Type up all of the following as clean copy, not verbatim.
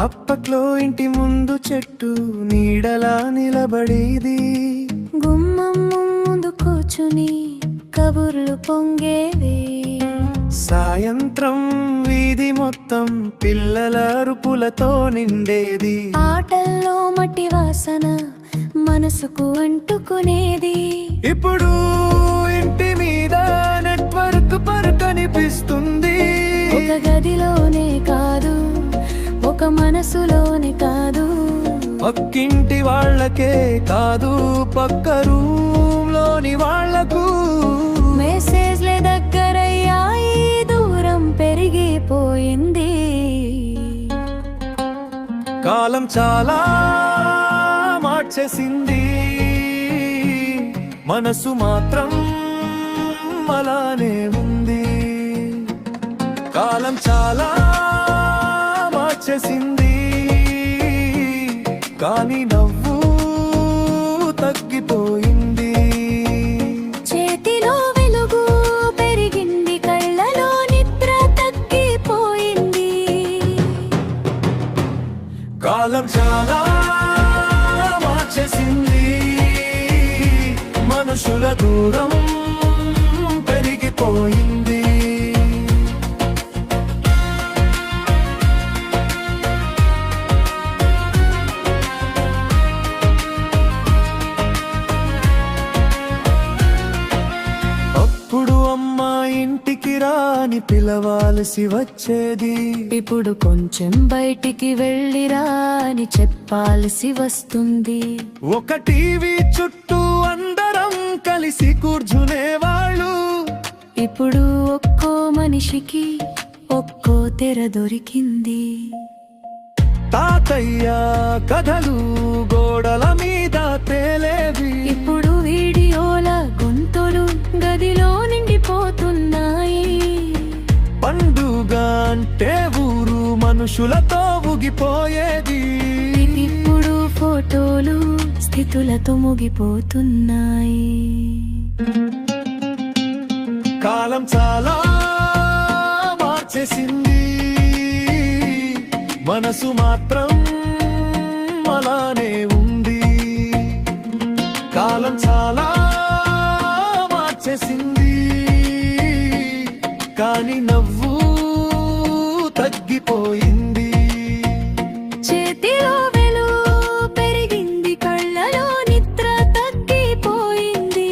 అప్పట్లో ఇంటి ముందు చెట్టు నీడలా నిలబడేది, గుమ్మం ముందు కూర్చుని కబుర్లు పొంగేవి. సాయంత్రం వీధి మొత్తం పిల్లల అరుపులతో నిండేది, ఆటల్లో మట్టి వాసన మనసుకు అంటుకునేది. ఇప్పుడు ఇంటి మీద నెట్వర్క్ కనిపిస్తుంది. ఒక గదిలోనే కాదు, ఒక మనసులోనే కాదు, పక్కింటి వాళ్ళకే కాదు, పక్క రూమ్లోని వాళ్లకు మెసేజ్లే దగ్గరయ్యాయి, దూరం పెరిగిపోయింది. కాలం చాలా మార్చేసింది, మనసు మాత్రం అలానే ఉంది. కాలం చాలా మార్చేసింది, కానీ నవ్వు తగ్గిపోయింది. చేతిలో వెలుగు పెరిగింది, కళ్ళలో నిద్ర తగ్గిపోయింది. కాలం చాలా మార్చేసింది, మనుషుల దూరం పెరిగిపోయింది. అప్పుడు అమ్మ ఇంటికి రాని పిలవాల్సి వచ్చేది, ఇప్పుడు కొంచెం బయటికి వెళ్ళిరా అని చెప్పాల్సి వస్తుంది. ఒక టీవీ చుట్టూ అందరం కలిసి కూర్చునేవాళ్ళు, ఇప్పుడు ఒక్కో మనిషికి ఒక్కో తెర దొరికింది. తాతయ్య కథలు గోడల మీద తేలేవి, ఇప్పుడు వీడియోల గొంతులు గదిలో నిండిపోతున్నాయి. పండుగ అంటే ఊరు మనుషులతో ఊగిపోయేది, ఇప్పుడు ఫోటోలు స్థితులతో ముగిపోతున్నాయి. కాలం చాలా మార్చేసింది, మనసు మాత్రం అలానే ఉంది. కాలం చాలా మార్చేసింది, కానీ నవ్వు తగ్గిపోయింది. చేతిలో వెలుగు పెరిగింది, కళ్ళలో నిద్ర తగ్గిపోయింది.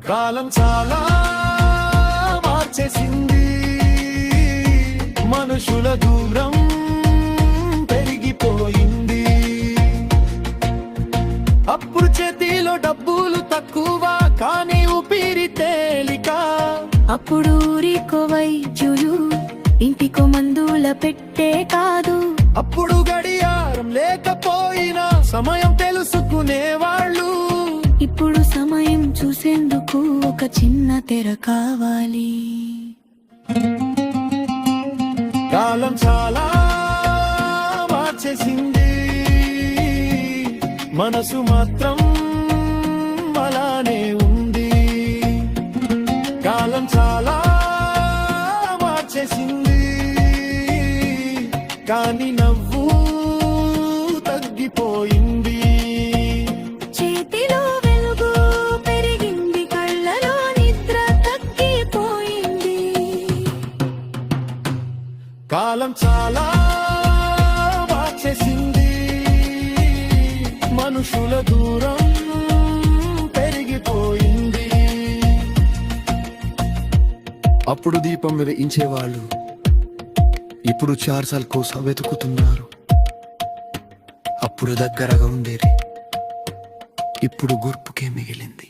కాలం చాలా మార్చేసింది, మనుషుల దూరం పెరిగిపోయింది. అప్పుడు చేతిలో డబ్బులు తక్కువ, కానీ ఊపిరి తేలిక. అప్పుడు ఊరికో వైద్యులు, ఇంటికో మందుల పెట్టే కాదు. అప్పుడు గడియారం లేకపోయినా సమయం తెలుసుకునేవాళ్ళు, ఇప్పుడు సమయం చూసేందుకు ఒక చిన్న తెర కావాలి. కాలం చాలా మార్చేసింది, మనసు మాత్రం అలానే ఉంది. కాలం చాలా మార్చేసింది, కానీ నవ్వు తగ్గిపోయింది. చేతిలో వెలుగు పెరిగింది, కళ్ళలో నిద్ర తగ్గిపోయింది. కాలం చాలా మార్చేసింది, మనుషుల దూరం పెరిగిపోయింది. అప్పుడు దీపం వెలిగించేవాళ్ళు, ఇప్పుడు చార్సాల కోసం వెతుకుతున్నారు. అప్పుడు దగ్గరగా ఉండేది, ఇప్పుడు గుర్పుకే మిగిలింది.